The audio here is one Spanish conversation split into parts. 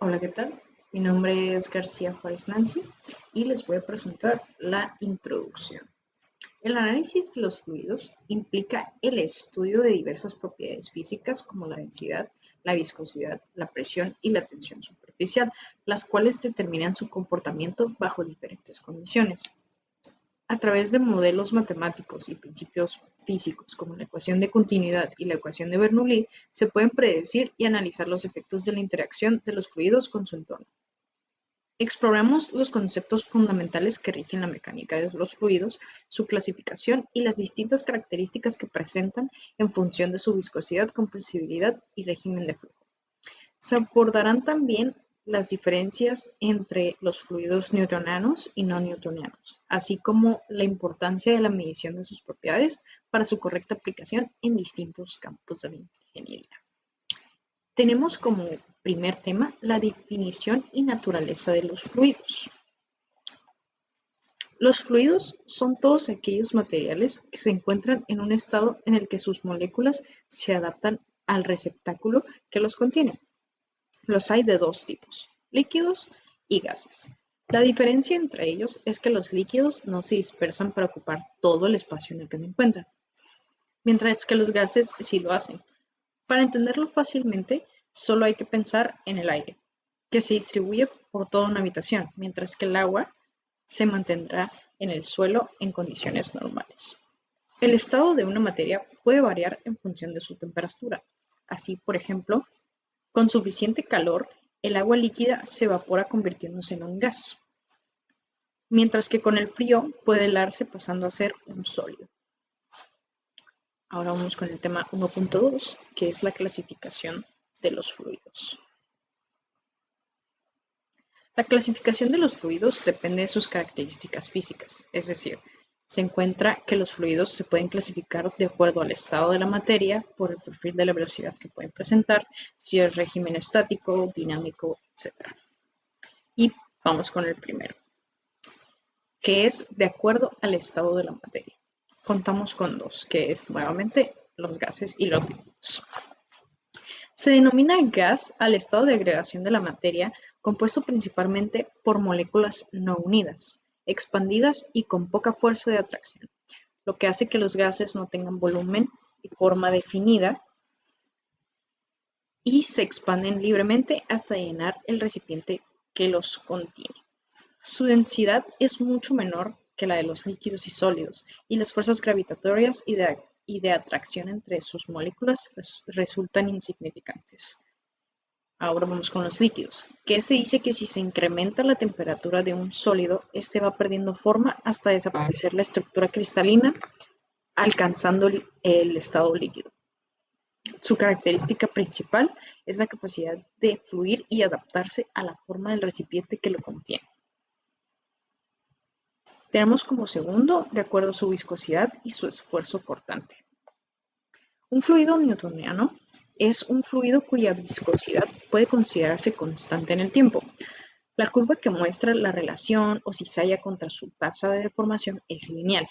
Hola, ¿qué tal? Mi nombre es García Juárez Nancy y les voy a presentar la introducción. El análisis de los fluidos implica el estudio de diversas propiedades físicas como la densidad, la viscosidad, la presión y la tensión superficial, las cuales determinan su comportamiento bajo diferentes condiciones. A través de modelos matemáticos y principios físicos como la ecuación de continuidad y la ecuación de Bernoulli, se pueden predecir y analizar los efectos de la interacción de los fluidos con su entorno. Exploramos los conceptos fundamentales que rigen la mecánica de los fluidos, su clasificación y las distintas características que presentan en función de su viscosidad, compresibilidad y régimen de flujo. Se abordarán también las diferencias entre los fluidos newtonianos y no newtonianos, así como la importancia de la medición de sus propiedades para su correcta aplicación en distintos campos de la ingeniería. Tenemos como primer tema la definición y naturaleza de los fluidos. Los fluidos son todos aquellos materiales que se encuentran en un estado en el que sus moléculas se adaptan al receptáculo que los contiene. Los hay de dos tipos, líquidos y gases. La diferencia entre ellos es que los líquidos no se dispersan para ocupar todo el espacio en el que se encuentran, mientras que los gases sí lo hacen. Para entenderlo fácilmente, solo hay que pensar en el aire, que se distribuye por toda una habitación, mientras que el agua se mantendrá en el suelo en condiciones normales. El estado de una materia puede variar en función de su temperatura. Así, por ejemplo, con suficiente calor, el agua líquida se evapora convirtiéndose en un gas, mientras que con el frío puede helarse pasando a ser un sólido. Ahora vamos con el tema 1.2, que es la clasificación de los fluidos. La clasificación de los fluidos depende de sus características físicas, es decir, se encuentra que los fluidos se pueden clasificar de acuerdo al estado de la materia, por el perfil de la velocidad que pueden presentar, si es régimen estático, dinámico, etc. Y vamos con el primero, que es de acuerdo al estado de la materia. Contamos con dos, que es nuevamente los gases y los líquidos. Se denomina gas al estado de agregación de la materia compuesto principalmente por moléculas no unidas, expandidas y con poca fuerza de atracción, lo que hace que los gases no tengan volumen y forma definida y se expanden libremente hasta llenar el recipiente que los contiene. Su densidad es mucho menor que la de los líquidos y sólidos, y las fuerzas gravitatorias y de atracción entre sus moléculas resultan insignificantes. Ahora vamos con los líquidos, que se dice que si se incrementa la temperatura de un sólido, este va perdiendo forma hasta desaparecer la estructura cristalina, alcanzando el estado líquido. Su característica principal es la capacidad de fluir y adaptarse a la forma del recipiente que lo contiene. Tenemos como segundo, de acuerdo a su viscosidad y su esfuerzo cortante. Un fluido newtoniano es un fluido cuya viscosidad puede considerarse constante en el tiempo. La curva que muestra la relación o cizalla contra su tasa de deformación es lineal.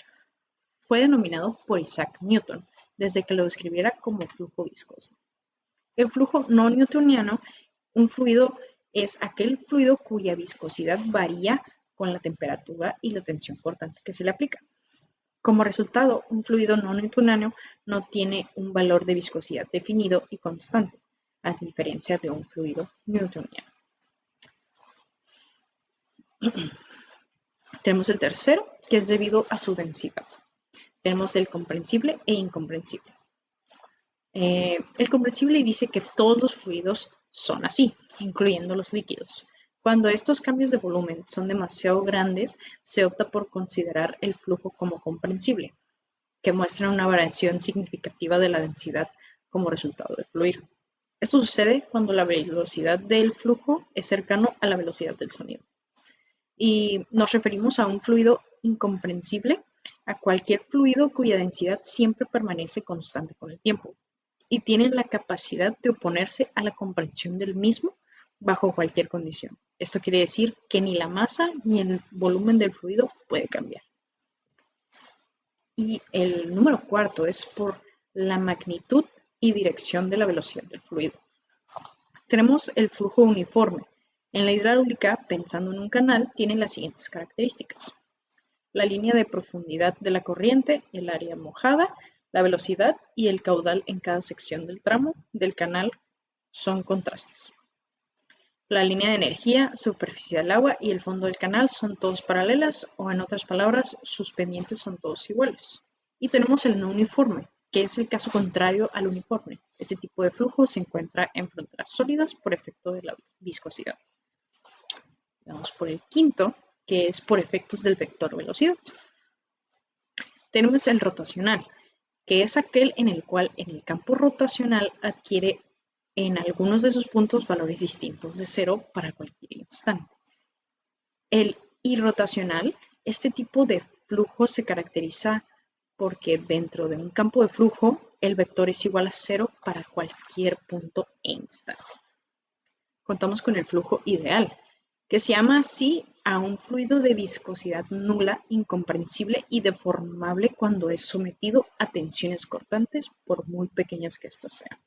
Fue denominado por Isaac Newton, desde que lo describiera como flujo viscoso. El flujo no newtoniano, un fluido, es aquel fluido cuya viscosidad varía con la temperatura y la tensión cortante que se le aplica. Como resultado, un fluido no newtoniano no tiene un valor de viscosidad definido y constante, a diferencia de un fluido newtoniano. Tenemos el tercero, que es debido a su densidad. Tenemos el comprensible e incomprensible. El comprensible dice que todos los fluidos son así, incluyendo los líquidos. Cuando estos cambios de volumen son demasiado grandes, se opta por considerar el flujo como comprensible, que muestra una variación significativa de la densidad como resultado del fluir. Esto sucede cuando la velocidad del flujo es cercano a la velocidad del sonido. Y nos referimos a un fluido incomprensible, a cualquier fluido cuya densidad siempre permanece constante con el tiempo y tiene la capacidad de oponerse a la comprensión del mismo bajo cualquier condición. Esto quiere decir que ni la masa ni el volumen del fluido puede cambiar. Y el número cuarto es por la magnitud y dirección de la velocidad del fluido. Tenemos el flujo uniforme, En la hidráulica, pensando en un canal, tiene las siguientes características: la línea de profundidad de la corriente, el área mojada, la velocidad y el caudal en cada sección del tramo del canal son contrastes. La línea de energía, superficie del agua y el fondo del canal son todos paralelas, o en otras palabras, sus pendientes son todos iguales. Y tenemos el no uniforme, que es el caso contrario al uniforme. Este tipo de flujo se encuentra en fronteras sólidas por efecto de la viscosidad. Vamos por el quinto, que es por efectos del vector velocidad. Tenemos el rotacional, que es aquel en el cual en el campo rotacional adquiere en algunos de sus puntos valores distintos de cero para cualquier instante. El irrotacional, este tipo de flujo se caracteriza porque dentro de un campo de flujo el vector es igual a cero para cualquier punto e instante. Contamos con el flujo ideal, que se llama así a un fluido de viscosidad nula, incomprensible y deformable cuando es sometido a tensiones cortantes, por muy pequeñas que éstas sean.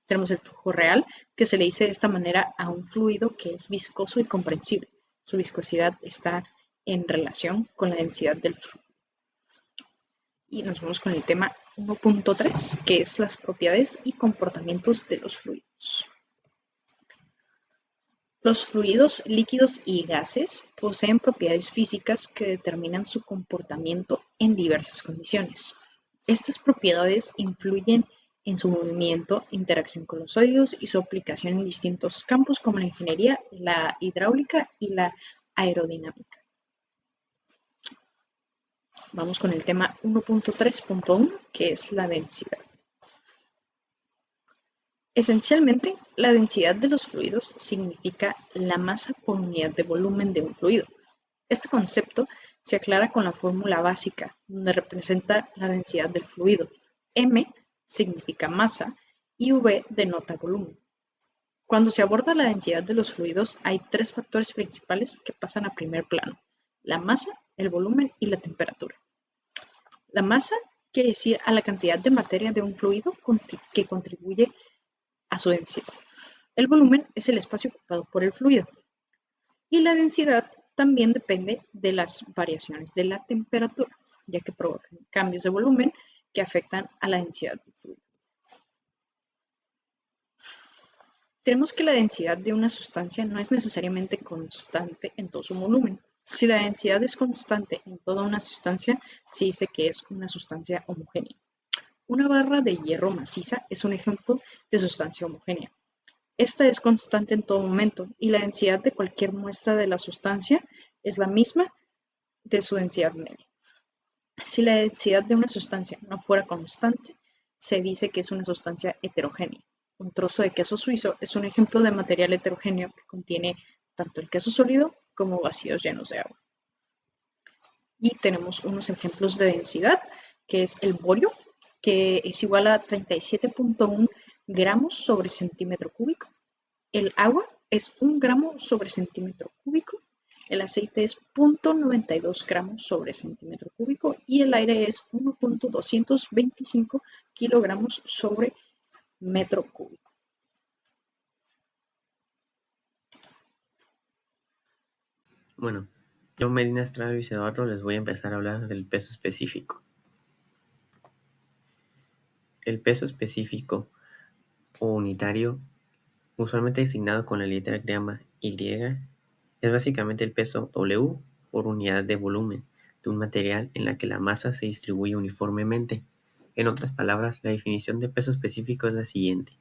Tenemos el flujo real, que se le dice de esta manera a un fluido que es viscoso y comprensible. Su viscosidad está en relación con la densidad del fluido. Y nos vamos con el tema 1.3, que es las propiedades y comportamientos de los fluidos. Los fluidos, líquidos y gases poseen propiedades físicas que determinan su comportamiento en diversas condiciones. Estas propiedades influyen en su movimiento, interacción con los sólidos y su aplicación en distintos campos como la ingeniería, la hidráulica y la aerodinámica. Vamos con el tema 1.3.1, que es la densidad. Esencialmente, la densidad de los fluidos significa la masa por unidad de volumen de un fluido. Este concepto se aclara con la fórmula básica, donde representa la densidad del fluido. M significa masa y V denota volumen. Cuando se aborda la densidad de los fluidos, hay tres factores principales que pasan a primer plano: la masa, el volumen y la temperatura. La masa quiere decir a la cantidad de materia de un fluido que contribuye a su densidad. El volumen es el espacio ocupado por el fluido. Y la densidad también depende de las variaciones de la temperatura, ya que provocan cambios de volumen que afectan a la densidad del fluido. Tenemos que la densidad de una sustancia no es necesariamente constante en todo su volumen. Si la densidad es constante en toda una sustancia, se dice que es una sustancia homogénea. Una barra de hierro maciza es un ejemplo de sustancia homogénea. Esta es constante en todo momento y la densidad de cualquier muestra de la sustancia es la misma de su densidad media. Si la densidad de una sustancia no fuera constante, se dice que es una sustancia heterogénea. Un trozo de queso suizo es un ejemplo de material heterogéneo que contiene tanto el queso sólido como vacíos llenos de agua. Y tenemos unos ejemplos de densidad, que es el borio, que es igual a 37.1 gramos sobre centímetro cúbico. El agua es 1 gramo sobre centímetro cúbico. El aceite es 0.92 gramos sobre centímetro cúbico y el aire es 1.225 kilogramos sobre metro cúbico. Bueno, yo, Medina Estrada y Eduardo, les voy a empezar a hablar del peso específico. El peso específico o unitario, usualmente designado con la letra griega Y, es básicamente el peso W por unidad de volumen de un material en la que la masa se distribuye uniformemente. En otras palabras, la definición de peso específico es la siguiente.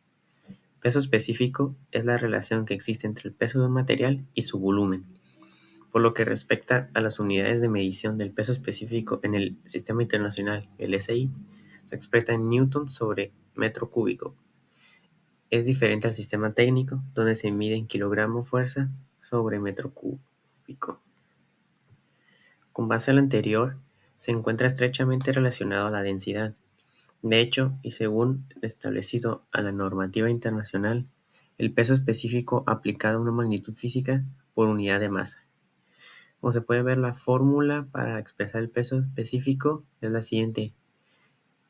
Peso específico es la relación que existe entre el peso de un material y su volumen. Por lo que respecta a las unidades de medición del peso específico en el Sistema Internacional, el SI, se expresa en newton sobre metro cúbico. Es diferente al sistema técnico, donde se mide en kilogramo fuerza sobre metro cúbico. Con base a lo anterior, se encuentra estrechamente relacionado a la densidad. De hecho, y según establecido a la normativa internacional, el peso específico aplicado a una magnitud física por unidad de masa. Como se puede ver, la fórmula para expresar el peso específico es la siguiente.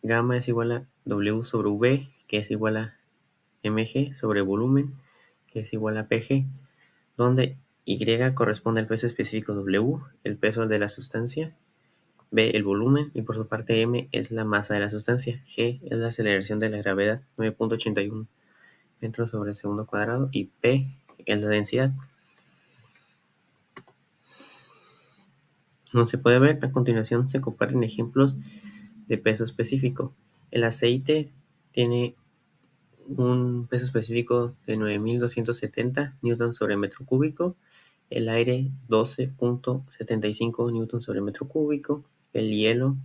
Gamma es igual a W sobre V, que es igual a mg sobre volumen, que es igual a pg, donde Y corresponde al peso específico W, el peso de la sustancia, B el volumen y por su parte M es la masa de la sustancia, G es la aceleración de la gravedad 9.81 metros sobre el segundo cuadrado y P es la densidad. Como se puede ver, a continuación se comparten ejemplos de peso específico. El aceite tiene un peso específico de 9.270 newtons sobre metro cúbico, el aire 12.75 newtons sobre metro cúbico, el hielo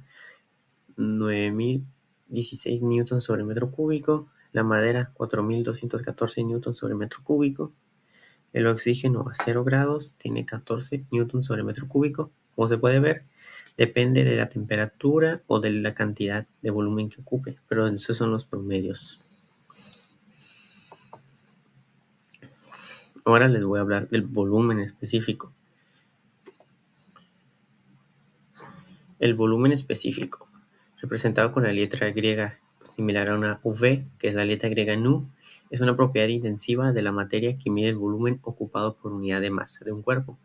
9.016 newtons sobre metro cúbico, la madera 4.214 newtons sobre metro cúbico, el oxígeno a 0 grados tiene 14 newtons sobre metro cúbico. Como se puede ver, depende de la temperatura o de la cantidad de volumen que ocupe, pero esos son los promedios. Ahora les voy a hablar del volumen específico. El volumen específico, representado con la letra griega similar a una V, que es la letra griega nu, es una propiedad intensiva de la materia que mide el volumen ocupado por unidad de masa de un cuerpo.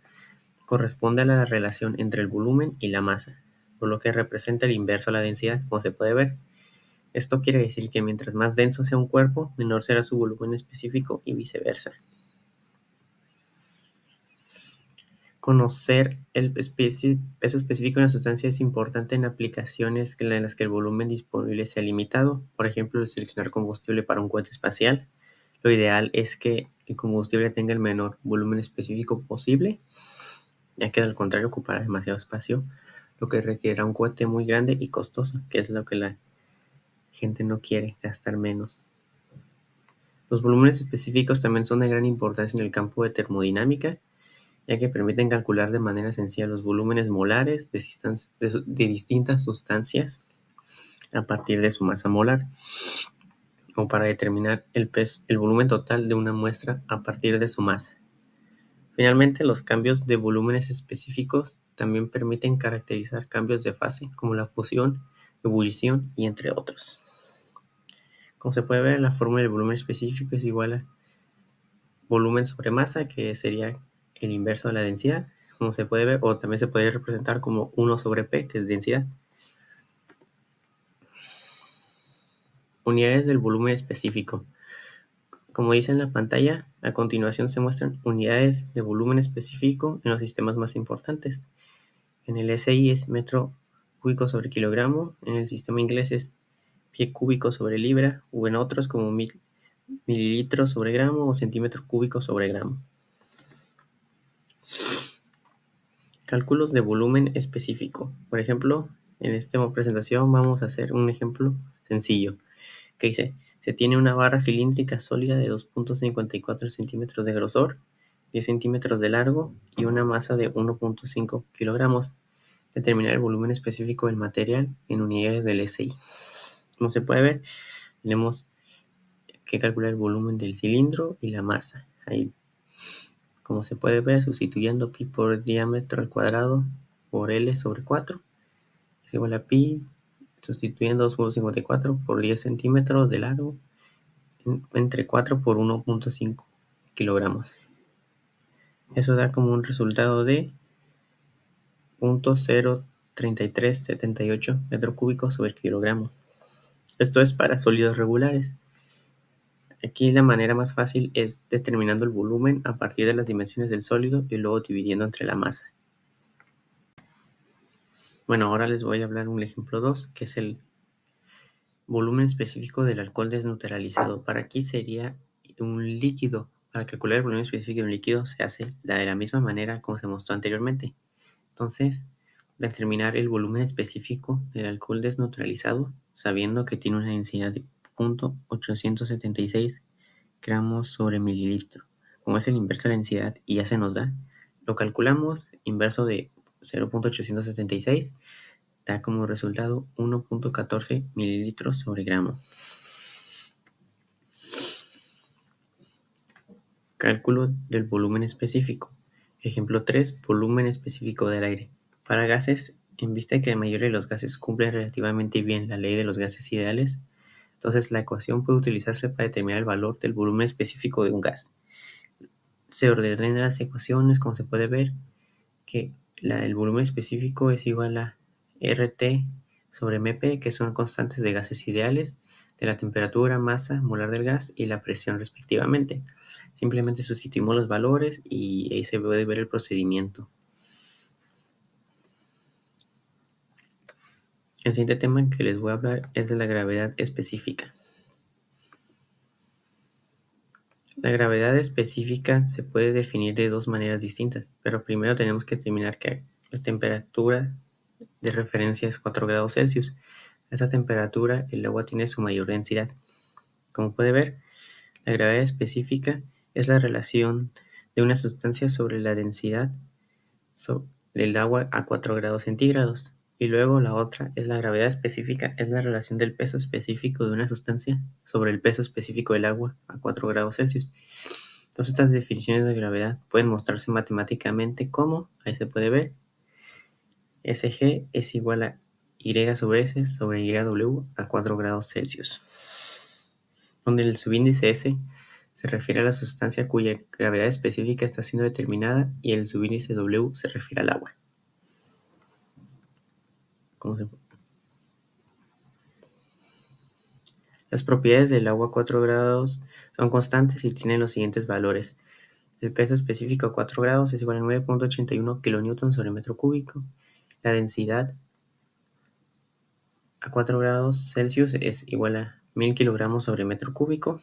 Corresponde a la relación entre el volumen y la masa, por lo que representa el inverso a la densidad, como se puede ver. Esto quiere decir que mientras más denso sea un cuerpo, menor será su volumen específico y viceversa. Conocer el peso específico de una sustancia es importante en aplicaciones en las que el volumen disponible sea limitado. Por ejemplo, seleccionar combustible para un cohete espacial. Lo ideal es que el combustible tenga el menor volumen específico posible, ya que al contrario ocupará demasiado espacio, lo que requerirá un cohete muy grande y costoso, que es lo que la gente no quiere, gastar menos. Los volúmenes específicos también son de gran importancia en el campo de termodinámica, ya que permiten calcular de manera sencilla los volúmenes molares de distintas sustancias a partir de su masa molar, o para determinar el volumen total de una muestra a partir de su masa. Finalmente, los cambios de volúmenes específicos también permiten caracterizar cambios de fase, como la fusión, ebullición y entre otros. Como se puede ver, la fórmula del volumen específico es igual a volumen sobre masa, que sería el inverso de la densidad, como se puede ver, o también se puede representar como 1 sobre P, que es densidad. Unidades del volumen específico. Como dice en la pantalla, a continuación se muestran unidades de volumen específico en los sistemas más importantes. En el SI es metro cúbico sobre kilogramo, en el sistema inglés es pie cúbico sobre libra, o en otros como mililitros sobre gramo o centímetro cúbico sobre gramo. Cálculos de volumen específico. Por ejemplo, en esta presentación vamos a hacer un ejemplo sencillo que dice: se tiene una barra cilíndrica sólida de 2.54 centímetros de grosor, 10 centímetros de largo y una masa de 1.5 kilogramos. Determinar el volumen específico del material en unidades del SI. Como se puede ver, tenemos que calcular el volumen del cilindro y la masa. Ahí, como se puede ver, sustituyendo pi por diámetro al cuadrado por L sobre 4 es igual a pi, sustituyendo 2.54 por 10 centímetros de largo entre 4 por 1.5 kilogramos. Eso da como un resultado de 0.03378 metro cúbico sobre kilogramo. Esto es para sólidos regulares. Aquí la manera más fácil es determinando el volumen a partir de las dimensiones del sólido y luego dividiendo entre la masa. Bueno, ahora les voy a hablar un ejemplo 2, que es el volumen específico del alcohol desneutralizado. Para aquí sería un líquido. Para calcular el volumen específico de un líquido se hace de la misma manera como se mostró anteriormente. Entonces, determinar el volumen específico del alcohol desneutralizado, sabiendo que tiene una densidad de 0.876 gramos sobre mililitro. Como es el inverso de la densidad y ya se nos da, lo calculamos. Inverso de 0.876 da como resultado 1.14 mililitros sobre gramo. Cálculo del volumen específico. Ejemplo 3. Volumen específico del aire. Para gases, en vista de que la mayoría de los gases cumplen relativamente bien la ley de los gases ideales, entonces la ecuación puede utilizarse para determinar el valor del volumen específico de un gas. se ordenan las ecuaciones, como se puede ver, que el volumen específico es igual a RT sobre MP, que son constantes de gases ideales, de la temperatura, masa molar del gas y la presión respectivamente. Simplemente sustituimos los valores y ahí se puede ver el procedimiento. El siguiente tema que les voy a hablar es de la gravedad específica. La gravedad específica se puede definir de dos maneras distintas, pero primero tenemos que determinar que la temperatura de referencia es 4 grados Celsius. A esta temperatura el agua tiene su mayor densidad. Como puede ver, la gravedad específica es la relación de una sustancia sobre la densidad del agua a 4 grados centígrados. Y luego la otra es la gravedad específica, es la relación del peso específico de una sustancia sobre el peso específico del agua a 4 grados Celsius. Todas estas definiciones de gravedad pueden mostrarse matemáticamente como, ahí se puede ver, Sg es igual a Y sobre S sobre YW a 4 grados Celsius, donde el subíndice S se refiere a la sustancia cuya gravedad específica está siendo determinada y el subíndice W se refiere al agua. Las propiedades del agua a 4 grados son constantes y tienen los siguientes valores. El peso específico a 4 grados es igual a 9.81 kN sobre metro cúbico. La densidad a 4 grados Celsius es igual a 1000 kilogramos sobre metro cúbico.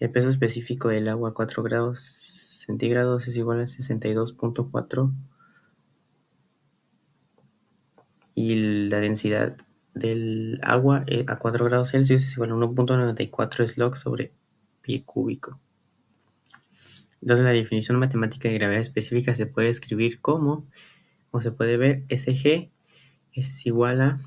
El peso específico del agua a 4 grados centígrados es igual a 62.4 y la densidad del agua a 4 grados Celsius es igual a 1.94 slogs sobre pie cúbico. Entonces la definición matemática de gravedad específica se puede escribir como se puede ver, Sg es igual a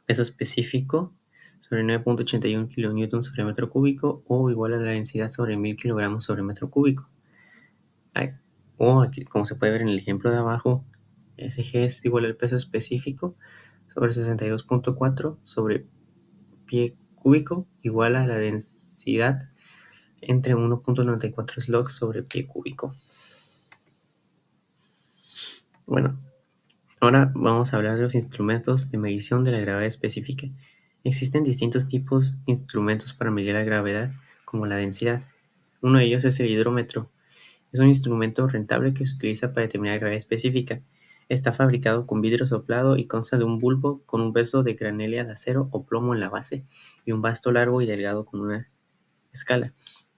peso específico sobre 9.81 kN sobre metro cúbico o igual a la densidad sobre 1000 kilogramos sobre metro cúbico. O aquí, como se puede ver en el ejemplo de abajo, Sg es igual al peso específico sobre 62.4 sobre pie cúbico igual a la densidad entre 1.94 slogs sobre pie cúbico. Bueno, ahora vamos a hablar de los instrumentos de medición de la gravedad específica. Existen distintos tipos de instrumentos para medir la gravedad, como la densidad. Uno de ellos es el hidrómetro. Es un instrumento rentable que se utiliza para determinar gravedad específica. Está fabricado con vidrio soplado y consta de un bulbo con un peso de granelia de acero o plomo en la base y un basto largo y delgado con una escala.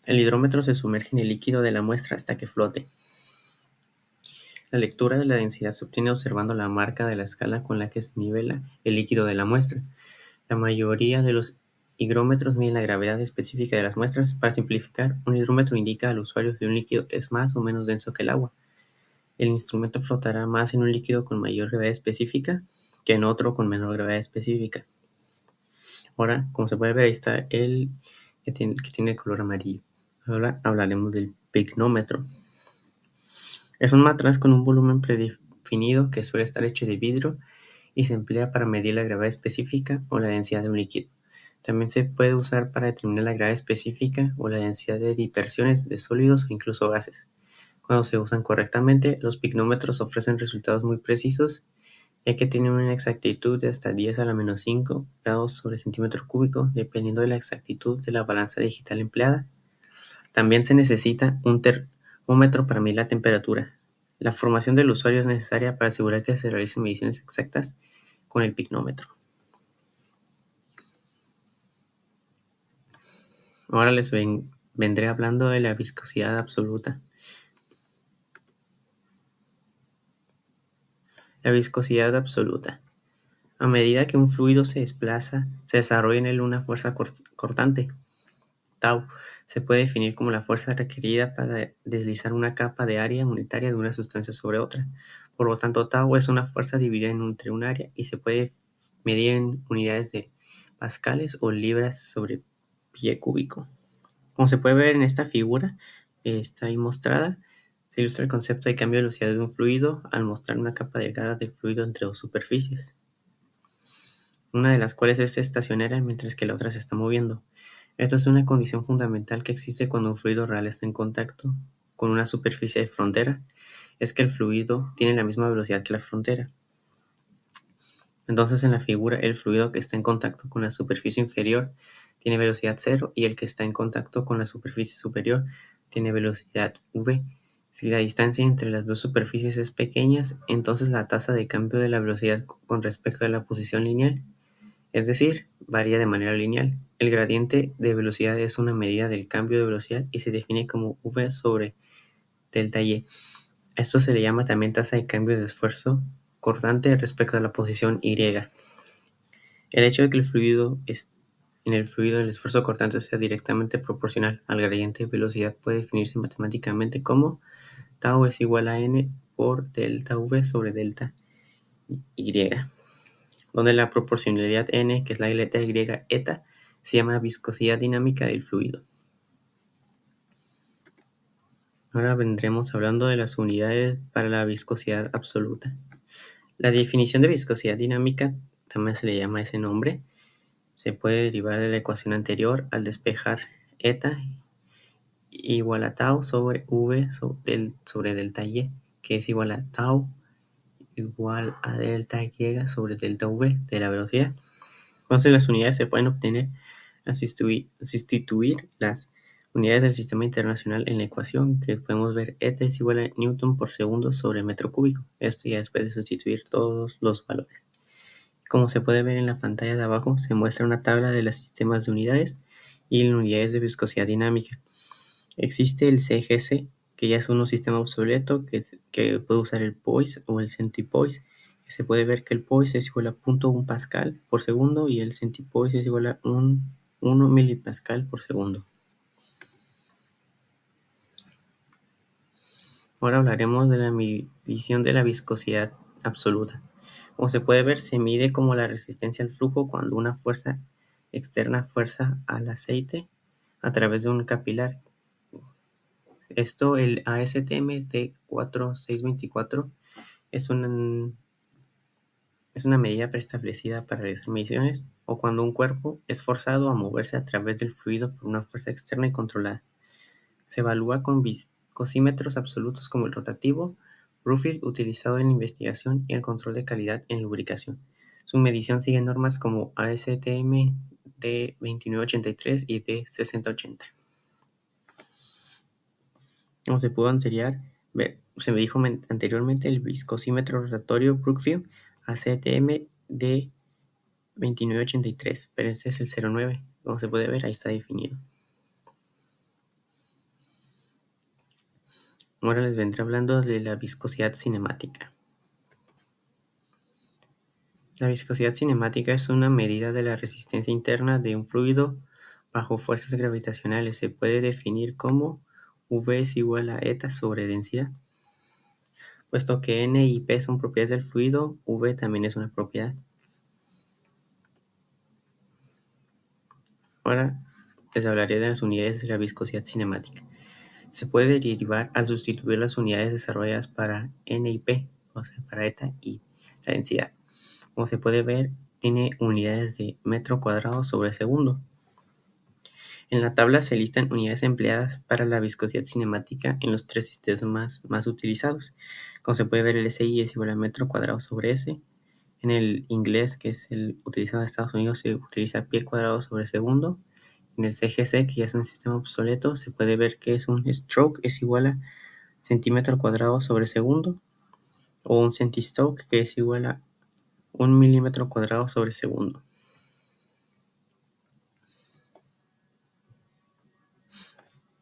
El hidrómetro se sumerge en el líquido de la muestra hasta que flote. La lectura de la densidad se obtiene observando la marca de la escala con la que se nivela el líquido de la muestra. La mayoría de los higrómetros miden la gravedad específica de las muestras. Para simplificar, un hidrómetro indica al usuario si un líquido es más o menos denso que el agua. El instrumento flotará más en un líquido con mayor gravedad específica que en otro con menor gravedad específica. Ahora, como se puede ver, ahí está el que tiene color amarillo. Ahora hablaremos del pignómetro. Es un matraz con un volumen predefinido que suele estar hecho de vidrio y se emplea para medir la gravedad específica o la densidad de un líquido. También se puede usar para determinar la gravedad específica o la densidad de dispersiones de sólidos o incluso gases. Cuando se usan correctamente, los pignómetros ofrecen resultados muy precisos, ya que tienen una exactitud de hasta 10 a la menos 5 grados sobre centímetro cúbico, dependiendo de la exactitud de la balanza digital empleada. También se necesita un termómetro para medir la temperatura. La formación del usuario es necesaria para asegurar que se realicen mediciones exactas con el pignómetro. Ahora les vendré hablando de la viscosidad absoluta. La viscosidad absoluta. A medida que un fluido se desplaza, se desarrolla en él una fuerza cortante. Tau se puede definir como la fuerza requerida para deslizar una capa de área unitaria de una sustancia sobre otra. Por lo tanto, tau es una fuerza dividida entre un área y se puede medir en unidades de pascales o libras sobre pie cúbico. Como se puede ver en esta figura, está ahí mostrada, se ilustra el concepto de cambio de velocidad de un fluido al mostrar una capa delgada de fluido entre dos superficies, una de las cuales es estacionaria mientras que la otra se está moviendo. Esto es una condición fundamental que existe cuando un fluido real está en contacto con una superficie de frontera, es que el fluido tiene la misma velocidad que la frontera. Entonces en la figura el fluido que está en contacto con la superficie inferior tiene velocidad 0 y el que está en contacto con la superficie superior tiene velocidad v. Si la distancia entre las dos superficies es pequeña, entonces la tasa de cambio de la velocidad con respecto a la posición lineal, es decir, varía de manera lineal. El gradiente de velocidad es una medida del cambio de velocidad y se define como v sobre delta y. Esto se le llama también tasa de cambio de esfuerzo cortante respecto a la posición y. El hecho de que en el fluido el esfuerzo cortante sea directamente proporcional al gradiente de velocidad puede definirse matemáticamente como tau es igual a n por delta v sobre delta y, donde la proporcionalidad n, que es la letra y eta, se llama viscosidad dinámica del fluido. Ahora vendremos hablando de las unidades para la viscosidad absoluta. La definición de viscosidad dinámica, también se le llama ese nombre, se puede derivar de la ecuación anterior al despejar eta igual a tau sobre v sobre delta y, que es igual a tau igual a delta y sobre delta v de la velocidad. Entonces las unidades se pueden obtener al sustituir las unidades del sistema internacional en la ecuación, que podemos ver eta es igual a newton por segundo sobre metro cúbico. Esto ya después de sustituir todos los valores. Como se puede ver en la pantalla de abajo, se muestra una tabla de los sistemas de unidades y las unidades de viscosidad dinámica. Existe el CGC, que ya es un sistema obsoleto que puede usar el poise o el centipoise. Se puede ver que el poise es igual a 0.1 pascal por segundo y el centipoise es igual a 1 milipascal por segundo. Ahora hablaremos de la medición de la viscosidad absoluta. Como se puede ver, se mide como la resistencia al flujo cuando una fuerza externa fuerza al aceite a través de un capilar. Esto, el ASTM T4624, es una medida preestablecida para realizar mediciones o cuando un cuerpo es forzado a moverse a través del fluido por una fuerza externa y controlada. Se evalúa con viscosímetros absolutos como el rotativo, Bruffield, utilizado en la investigación y el control de calidad en lubricación. Su medición sigue normas como ASTM D2983 y D6080. Como se pudo se me dijo anteriormente, el viscosímetro rotatorio Brookfield ACTM D2983, pero este es el 09. Como se puede ver, ahí está definido. Ahora les vendré hablando de la viscosidad cinemática. La viscosidad cinemática es una medida de la resistencia interna de un fluido bajo fuerzas gravitacionales. Se puede definir como V es igual a eta sobre densidad. Puesto que N y P son propiedades del fluido, V también es una propiedad. Ahora les hablaré de las unidades de la viscosidad cinemática. Se puede derivar al sustituir las unidades desarrolladas para N y P, o sea, para eta y la densidad. Como se puede ver, tiene unidades de metro cuadrado sobre segundo. En la tabla se listan unidades empleadas para la viscosidad cinemática en los tres sistemas más utilizados. Como se puede ver, el SI es igual a metro cuadrado sobre S. En el inglés, que es el utilizado en Estados Unidos, se utiliza pie cuadrado sobre segundo. En el CGC, que ya es un sistema obsoleto, se puede ver que es un stroke es igual a centímetro cuadrado sobre segundo, o un centistroke, que es igual a 1 milímetro cuadrado sobre segundo.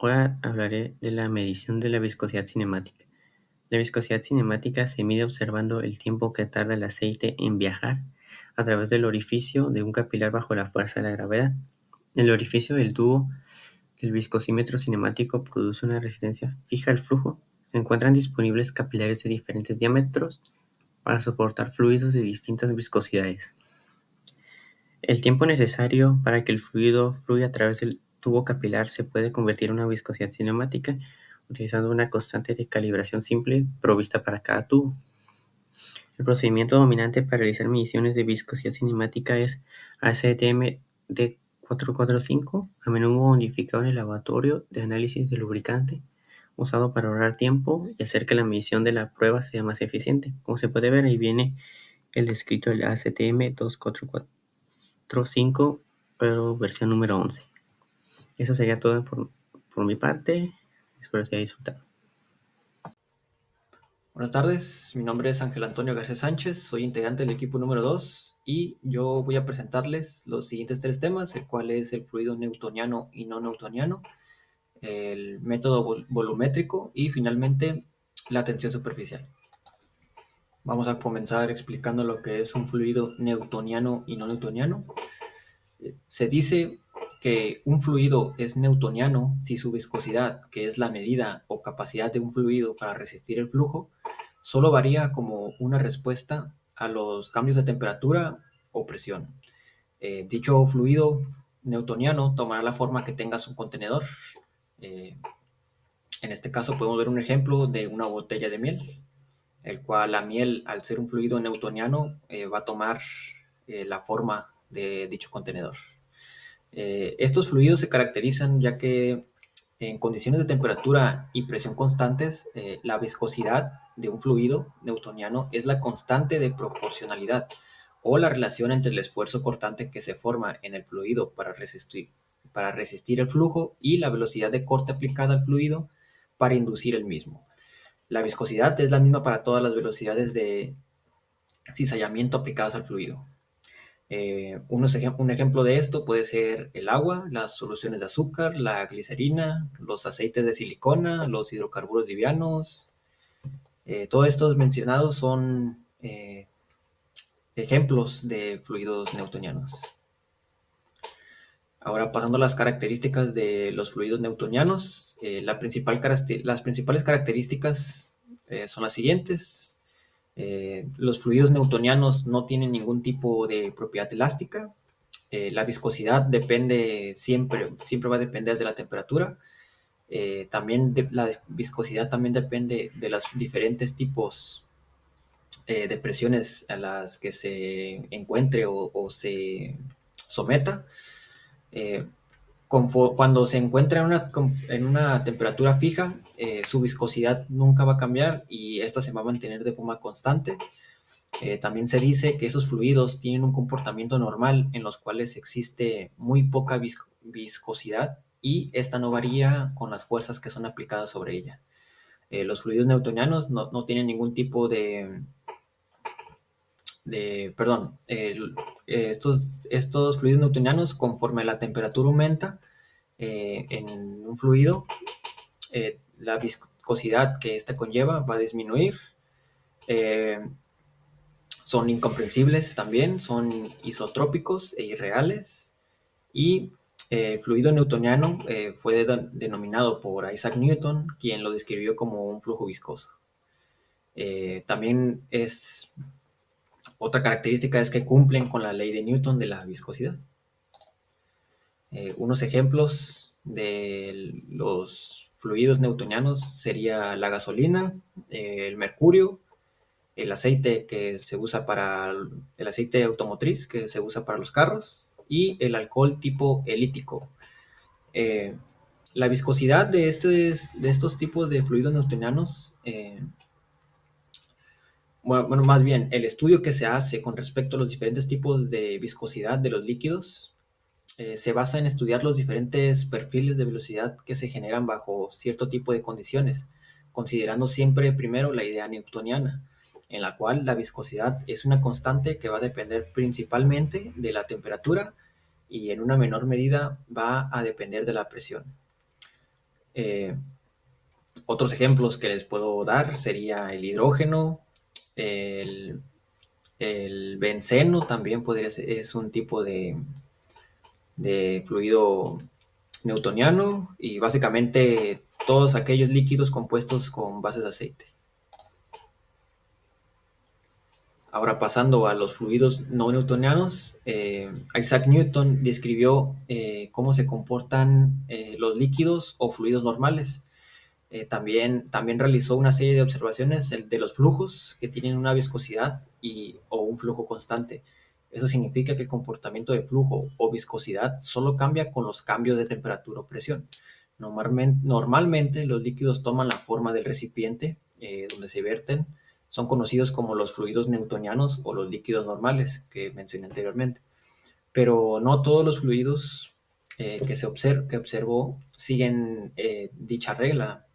Ahora hablaré de la medición de la viscosidad cinemática. La viscosidad cinemática se mide observando el tiempo que tarda el aceite en viajar a través del orificio de un capilar bajo la fuerza de la gravedad. El orificio del tubo del viscosímetro cinemático produce una resistencia fija al flujo. Se encuentran disponibles capilares de diferentes diámetros para soportar fluidos de distintas viscosidades. El tiempo necesario para que el fluido fluya a través del tubo capilar se puede convertir en una viscosidad cinemática utilizando una constante de calibración simple provista para cada tubo. El procedimiento dominante para realizar mediciones de viscosidad cinemática es ACTM D 445, a menudo modificado en el laboratorio de análisis de lubricante, usado para ahorrar tiempo y hacer que la medición de la prueba sea más eficiente. Como se puede ver, ahí viene el descrito del ACTM 2445, pero versión número 11. Eso sería todo por mi parte. Espero que haya disfrutado. Buenas tardes, mi nombre es Ángel Antonio García Sánchez, soy integrante del equipo número 2 y yo voy a presentarles los siguientes 3 temas, el cual es el fluido newtoniano y no newtoniano, el método volumétrico y finalmente la tensión superficial. Vamos a comenzar explicando lo que es un fluido newtoniano y no newtoniano. Se dice que un fluido es newtoniano si su viscosidad, que es la medida o capacidad de un fluido para resistir el flujo, solo varía como una respuesta a los cambios de temperatura o presión. Dicho fluido newtoniano tomará la forma que tenga su contenedor. En este caso podemos ver un ejemplo de una botella de miel, el cual la miel, al ser un fluido newtoniano, va a tomar la forma de dicho contenedor. Estos fluidos se caracterizan ya que en condiciones de temperatura y presión constantes, la viscosidad de un fluido newtoniano es la constante de proporcionalidad o la relación entre el esfuerzo cortante que se forma en el fluido para resistir el flujo y la velocidad de corte aplicada al fluido para inducir el mismo. La viscosidad es la misma para todas las velocidades de cizallamiento aplicadas al fluido. Un ejemplo de esto puede ser el agua, las soluciones de azúcar, la glicerina, los aceites de silicona, los hidrocarburos livianos. Todos estos mencionados son ejemplos de fluidos newtonianos. Ahora pasando a las características de los fluidos newtonianos, las principales características son las siguientes. Los fluidos newtonianos no tienen ningún tipo de propiedad elástica. La viscosidad siempre va a depender de la temperatura. La viscosidad también depende de los diferentes tipos de presiones a las que se encuentre o se someta. Cuando se encuentra en una temperatura fija, su viscosidad nunca va a cambiar y esta se va a mantener de forma constante. También se dice que esos fluidos tienen un comportamiento normal en los cuales existe muy poca viscosidad y esta no varía con las fuerzas que son aplicadas sobre ella. Los fluidos newtonianos no tienen ningún tipo estos fluidos newtonianos, conforme la temperatura aumenta en un fluido, la viscosidad que ésta conlleva va a disminuir. Son incomprensibles también, son isotrópicos e irreales. Y el fluido newtoniano fue denominado por Isaac Newton, quien lo describió como un flujo viscoso. También otra característica es que cumplen con la ley de Newton de la viscosidad. Unos ejemplos de los fluidos newtonianos sería la gasolina, el mercurio, el aceite el aceite automotriz que se usa para los carros y el alcohol tipo elítico. La viscosidad de estos tipos de fluidos newtonianos, más bien el estudio que se hace con respecto a los diferentes tipos de viscosidad de los líquidos se basa en estudiar los diferentes perfiles de velocidad que se generan bajo cierto tipo de condiciones, considerando siempre primero la idea newtoniana, en la cual la viscosidad es una constante que va a depender principalmente de la temperatura y en una menor medida va a depender de la presión. Otros ejemplos que les puedo dar sería el hidrógeno, el benceno también es un tipo de fluido newtoniano y básicamente todos aquellos líquidos compuestos con bases de aceite. Ahora pasando a los fluidos no newtonianos, Isaac Newton describió cómo se comportan los líquidos o fluidos normales. También realizó una serie de observaciones de los flujos que tienen una viscosidad o un flujo constante. Eso significa que el comportamiento de flujo o viscosidad solo cambia con los cambios de temperatura o presión. Normalmente los líquidos toman la forma del recipiente donde se verten. Son conocidos como los fluidos newtonianos o los líquidos normales que mencioné anteriormente. Pero no todos los fluidos que observó siguen dicha regla.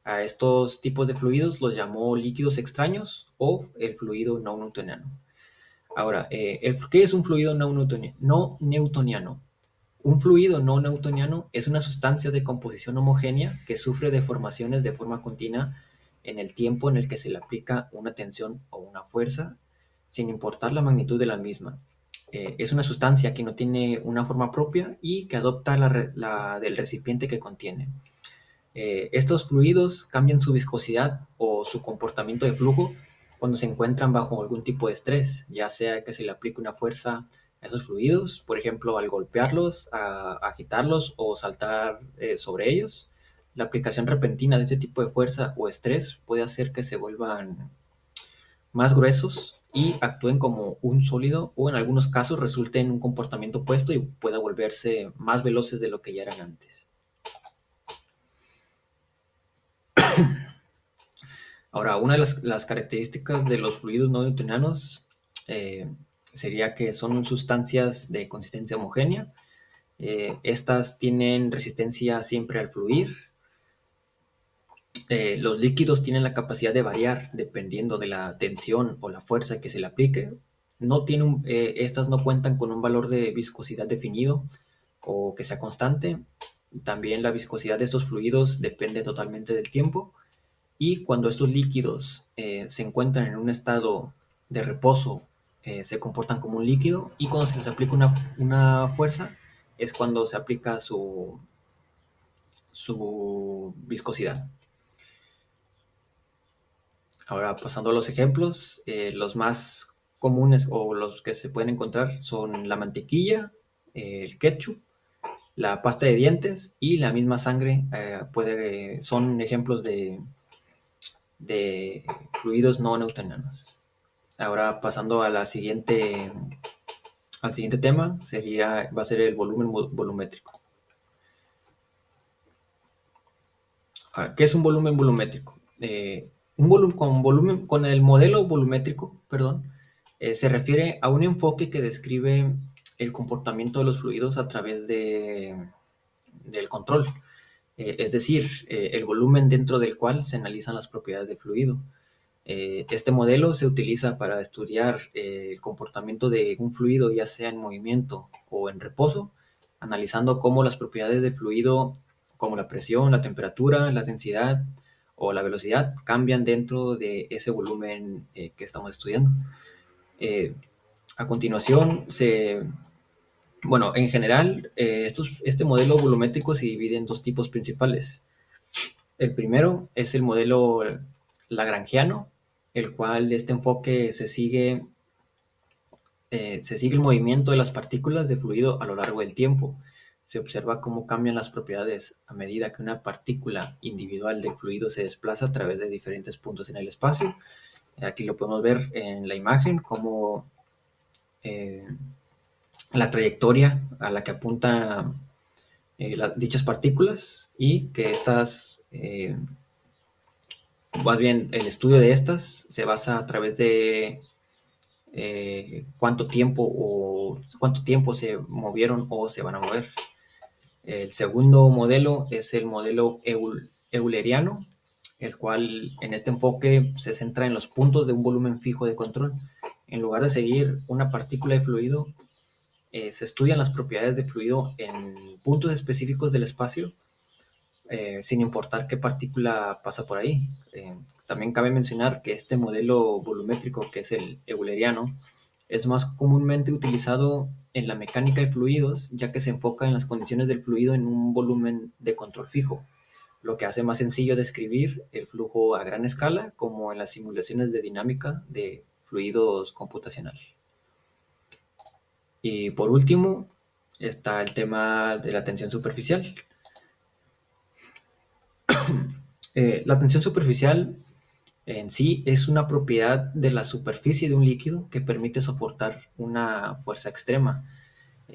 A estos tipos de fluidos los llamó líquidos extraños o el fluido no newtoniano. Ahora, ¿qué es un fluido no newtoniano? Un fluido no newtoniano es una sustancia de composición homogénea que sufre deformaciones de forma continua en el tiempo en el que se le aplica una tensión o una fuerza, sin importar la magnitud de la misma. Es una sustancia que no tiene una forma propia y que adopta la del recipiente que contiene. Estos fluidos cambian su viscosidad o su comportamiento de flujo cuando se encuentran bajo algún tipo de estrés, ya sea que se le aplique una fuerza a esos fluidos, por ejemplo, al golpearlos, a agitarlos o saltar sobre ellos. La aplicación repentina de este tipo de fuerza o estrés puede hacer que se vuelvan más gruesos y actúen como un sólido, o en algunos casos resulten en un comportamiento opuesto y pueda volverse más veloces de lo que ya eran antes. Ahora, una de las características de los fluidos no newtonianos sería que son sustancias de consistencia homogénea. Estas tienen resistencia siempre al fluir. Los líquidos tienen la capacidad de variar dependiendo de la tensión o la fuerza que se le aplique. Estas no cuentan con un valor de viscosidad definido o que sea constante. También la viscosidad de estos fluidos depende totalmente del tiempo. Y cuando estos líquidos se encuentran en un estado de reposo, se comportan como un líquido, y cuando se les aplica una fuerza es cuando se aplica su viscosidad. Ahora, pasando a los ejemplos, los más comunes o los que se pueden encontrar son la mantequilla, el ketchup, la pasta de dientes y la misma sangre. Son ejemplos de fluidos no newtonianos. Ahora, pasando al siguiente tema, va a ser el volumen volumétrico. Ahora, ¿qué es un volumen volumétrico? Con el modelo volumétrico, se refiere a un enfoque que describe el comportamiento de los fluidos a través del control. Es decir, el volumen dentro del cual se analizan las propiedades del fluido. Este modelo se utiliza para estudiar el comportamiento de un fluido, ya sea en movimiento o en reposo, analizando cómo las propiedades del fluido, como la presión, la temperatura, la densidad o la velocidad, cambian dentro de ese volumen que estamos estudiando. A continuación, en general, este modelo volumétrico se divide en dos tipos principales. El primero es el modelo lagrangiano, el cual este enfoque se sigue el movimiento de las partículas de fluido a lo largo del tiempo. Se observa cómo cambian las propiedades a medida que una partícula individual del fluido se desplaza a través de diferentes puntos en el espacio. Aquí lo podemos ver en la imagen, como la trayectoria a la que apuntan dichas partículas, y que estas, más bien el estudio de estas se basa a través de cuánto tiempo se movieron o se van a mover. El segundo modelo es el modelo euleriano, el cual en este enfoque se centra en los puntos de un volumen fijo de control. En lugar de seguir una partícula de fluido, se estudian las propiedades de fluido en puntos específicos del espacio, sin importar qué partícula pasa por ahí. También cabe mencionar que este modelo volumétrico, que es el euleriano, es más comúnmente utilizado en la mecánica de fluidos, ya que se enfoca en las condiciones del fluido en un volumen de control fijo, lo que hace más sencillo describir el flujo a gran escala, como en las simulaciones de dinámica de fluidos computacional. Y por último, está el tema de la tensión superficial. La tensión superficial En sí es una propiedad de la superficie de un líquido que permite soportar una fuerza extrema.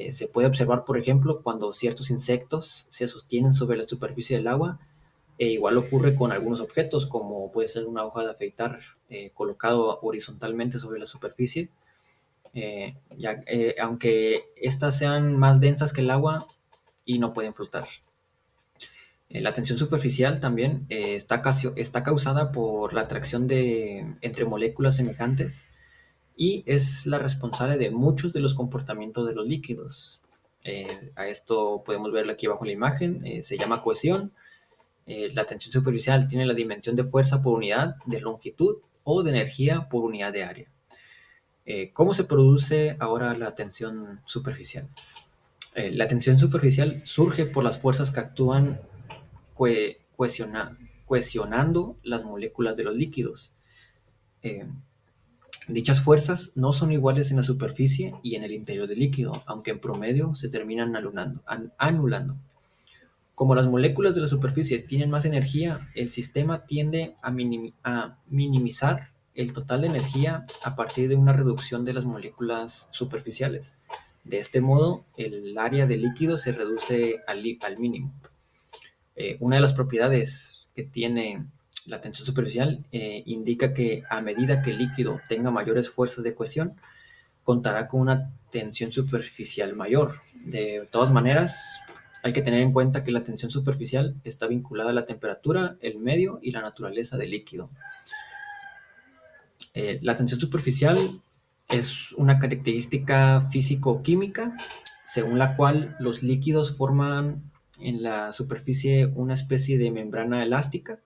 Se puede observar, por ejemplo, cuando ciertos insectos se sostienen sobre la superficie del agua, e igual ocurre con algunos objetos, como puede ser una hoja de afeitar colocado horizontalmente sobre la superficie, aunque estas sean más densas que el agua y no pueden flotar. La tensión superficial también está causada por la atracción entre moléculas semejantes y es la responsable de muchos de los comportamientos de los líquidos. A esto podemos verlo aquí abajo en la imagen, se llama cohesión. La tensión superficial tiene la dimensión de fuerza por unidad de longitud o de energía por unidad de área. ¿Cómo se produce ahora la tensión superficial? La tensión superficial surge por las fuerzas que actúan cohesionando las moléculas de los líquidos. Eh, Dichas fuerzas no son iguales en la superficie y en el interior del líquido, aunque en promedio se terminan anulando. Como las moléculas de la superficie tienen más energía, el sistema tiende a minimizar el total de energía a partir de una reducción de las moléculas superficiales. De este modo, el área del líquido se reduce al mínimo. Una de las propiedades que tiene la tensión superficial indica que a medida que el líquido tenga mayores fuerzas de cohesión, contará con una tensión superficial mayor. De todas maneras, hay que tener en cuenta que la tensión superficial está vinculada a la temperatura, el medio y la naturaleza del líquido. La tensión superficial es una característica físico-química según la cual los líquidos forman en la superficie una especie de membrana elástica.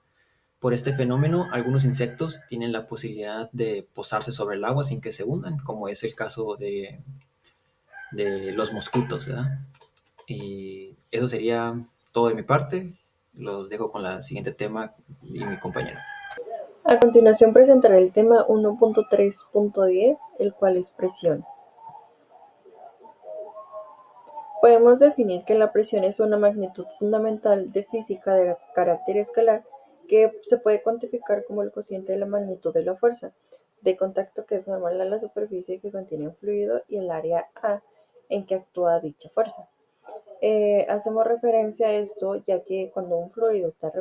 Por este fenómeno, algunos insectos tienen la posibilidad de posarse sobre el agua sin que se hundan, como es el caso de los mosquitos, ¿verdad? Y eso sería todo de mi parte. Los dejo con el siguiente tema y mi compañera. A continuación presentaré el tema 1.3.10, el cual es presión. Podemos definir que la presión es una magnitud fundamental de física de carácter escalar que se puede cuantificar como el cociente de la magnitud de la fuerza de contacto que es normal a la superficie que contiene un fluido y el área A en que actúa dicha fuerza. Hacemos referencia a esto ya que cuando un fluido está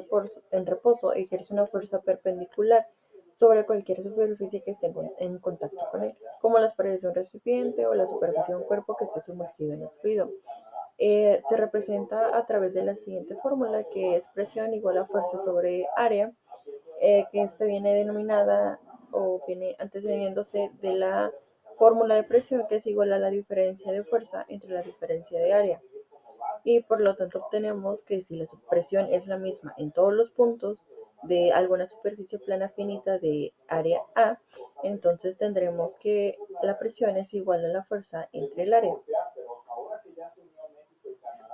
en reposo ejerce una fuerza perpendicular sobre cualquier superficie que esté en contacto con él, como las paredes de un recipiente o la superficie de un cuerpo que esté sumergido en el fluido. Se representa a través de la siguiente fórmula, que es presión igual a fuerza sobre área, que esta viene denominada o viene antecediéndose de la fórmula de presión, que es igual a la diferencia de fuerza entre la diferencia de área. Y por lo tanto obtenemos que si la presión es la misma en todos los puntos de alguna superficie plana finita de área A, entonces tendremos que la presión es igual a la fuerza entre el área.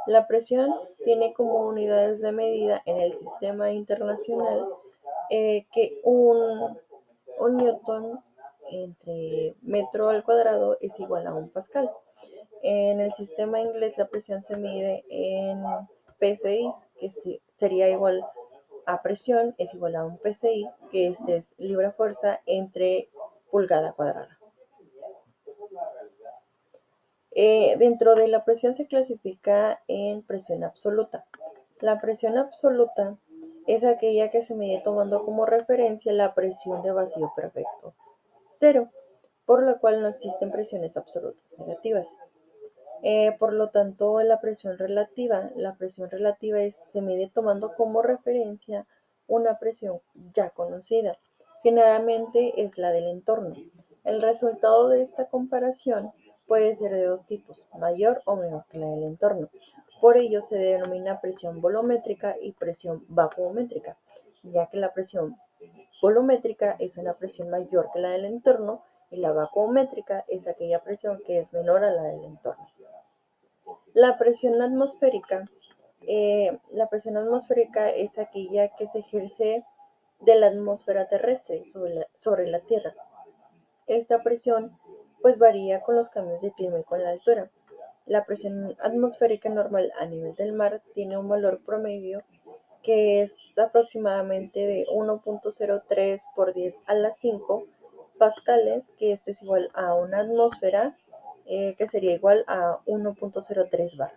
La presión tiene como unidades de medida en el sistema internacional que un newton entre metro al cuadrado es igual a un pascal. En el sistema inglés la presión se mide en PSI, que sería igual a presión, es igual a un PSI, que es libra-fuerza entre pulgada cuadrada. Dentro de la presión se clasifica en presión absoluta. La presión absoluta es aquella que se mide tomando como referencia la presión de vacío perfecto, cero, por lo cual no existen presiones absolutas negativas. Por lo tanto, la presión relativa se mide tomando como referencia una presión ya conocida. Generalmente es la del entorno. El resultado de esta comparación puede ser de dos tipos, mayor o menor que la del entorno. Por ello se denomina presión volumétrica y presión vacuométrica, ya que la presión volumétrica es una presión mayor que la del entorno y la vacuométrica es aquella presión que es menor a la del entorno. La presión atmosférica. La presión atmosférica es aquella que se ejerce de la atmósfera terrestre sobre la Tierra. Esta presión pues varía con los cambios de clima y con la altura. La presión atmosférica normal a nivel del mar tiene un valor promedio que es aproximadamente de 1.03 por 10 a la 5 pascales, que esto es igual a una atmósfera, que sería igual a 1.03 bar.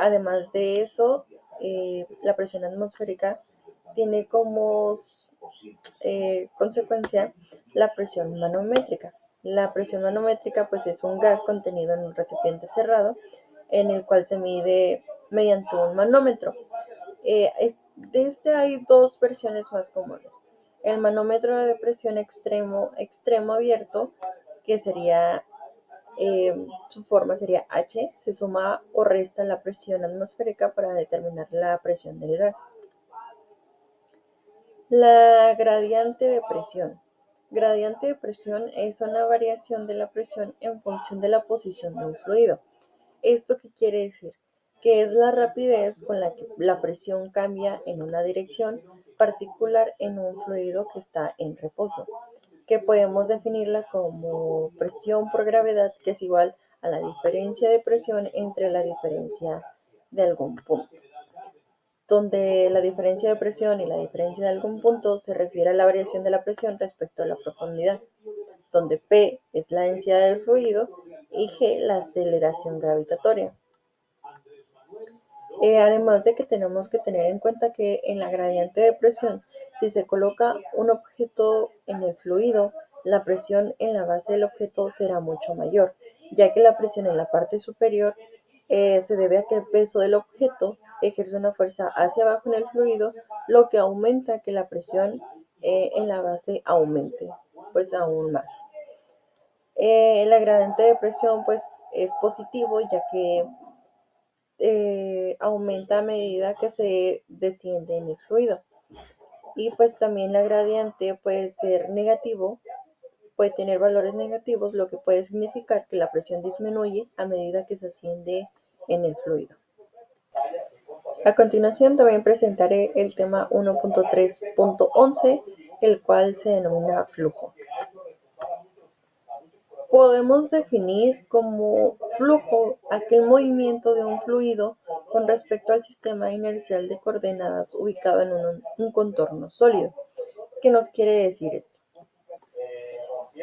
Además de eso, la presión atmosférica tiene como consecuencia la presión manométrica. La presión manométrica pues es un gas contenido en un recipiente cerrado en el cual se mide mediante un manómetro. De este hay dos versiones más comunes. El manómetro de presión extremo abierto, que sería su forma sería H, se suma o resta la presión atmosférica para determinar la presión del gas. La gradiente de presión. Gradiente de presión es una variación de la presión en función de la posición de un fluido. ¿Esto qué quiere decir? Que es la rapidez con la que la presión cambia en una dirección particular en un fluido que está en reposo, que podemos definirla como presión por gravedad, que es igual a la diferencia de presión entre la diferencia de algún punto, donde la diferencia de presión y la diferencia de algún punto se refiere a la variación de la presión respecto a la profundidad, donde P es la densidad del fluido y G la aceleración gravitatoria. Además de que tenemos que tener en cuenta que en la gradiente de presión, si se coloca un objeto en el fluido, la presión en la base del objeto será mucho mayor, ya que la presión en la parte superior se debe a que el peso del objeto ejerce una fuerza hacia abajo en el fluido, lo que aumenta que la presión en la base aumente, pues aún más. La gradiente de presión pues es positivo, ya que aumenta a medida que se desciende en el fluido. Y pues también la gradiente puede ser negativo, puede tener valores negativos, lo que puede significar que la presión disminuye a medida que se asciende en el fluido. A continuación también presentaré el tema 1.3.11, el cual se denomina flujo. Podemos definir como flujo aquel movimiento de un fluido con respecto al sistema inercial de coordenadas ubicado en un contorno sólido. ¿Qué nos quiere decir esto?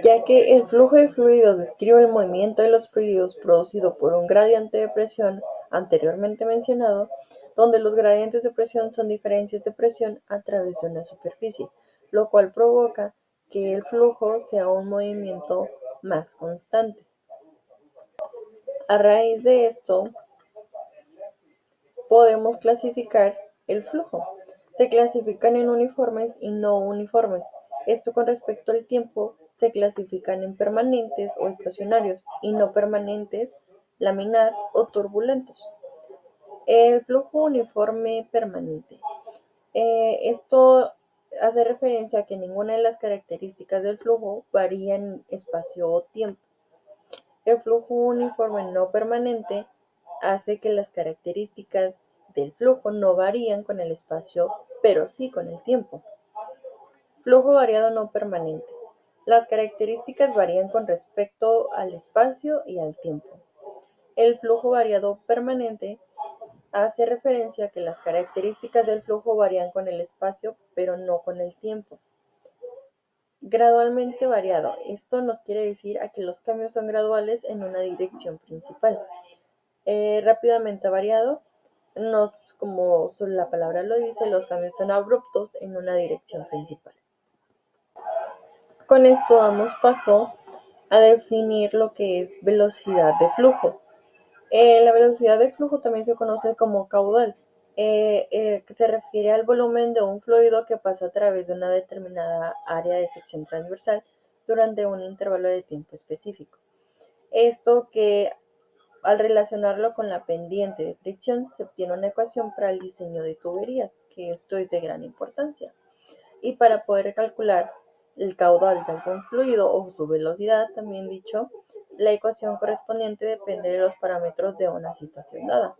Ya que el flujo de fluidos describe el movimiento de los fluidos producido por un gradiente de presión anteriormente mencionado, donde los gradientes de presión son diferencias de presión a través de una superficie, lo cual provoca que el flujo sea un movimiento más constante. A raíz de esto, podemos clasificar el flujo. Se clasifican en uniformes y no uniformes. Esto con respecto al tiempo, se clasifican en permanentes o estacionarios y no permanentes, laminar o turbulentos. El flujo uniforme permanente. Esto hace referencia a que ninguna de las características del flujo varía en espacio o tiempo. El flujo uniforme no permanente hace que las características del flujo no varían con el espacio, pero sí con el tiempo. Flujo variado no permanente. Las características varían con respecto al espacio y al tiempo. El flujo variado permanente hace referencia a que las características del flujo varían con el espacio, pero no con el tiempo. Gradualmente variado. Esto nos quiere decir a que los cambios son graduales en una dirección principal. Rápidamente variado, como la palabra lo dice, los cambios son abruptos en una dirección principal. Con esto damos paso a definir lo que es velocidad de flujo. La velocidad de flujo también se conoce como caudal, que se refiere al volumen de un fluido que pasa a través de una determinada área de sección transversal durante un intervalo de tiempo específico. Esto que al relacionarlo con la pendiente de fricción se obtiene una ecuación para el diseño de tuberías, que esto es de gran importancia. Y para poder calcular el caudal de algún fluido o su velocidad, también dicho, la ecuación correspondiente depende de los parámetros de una situación dada,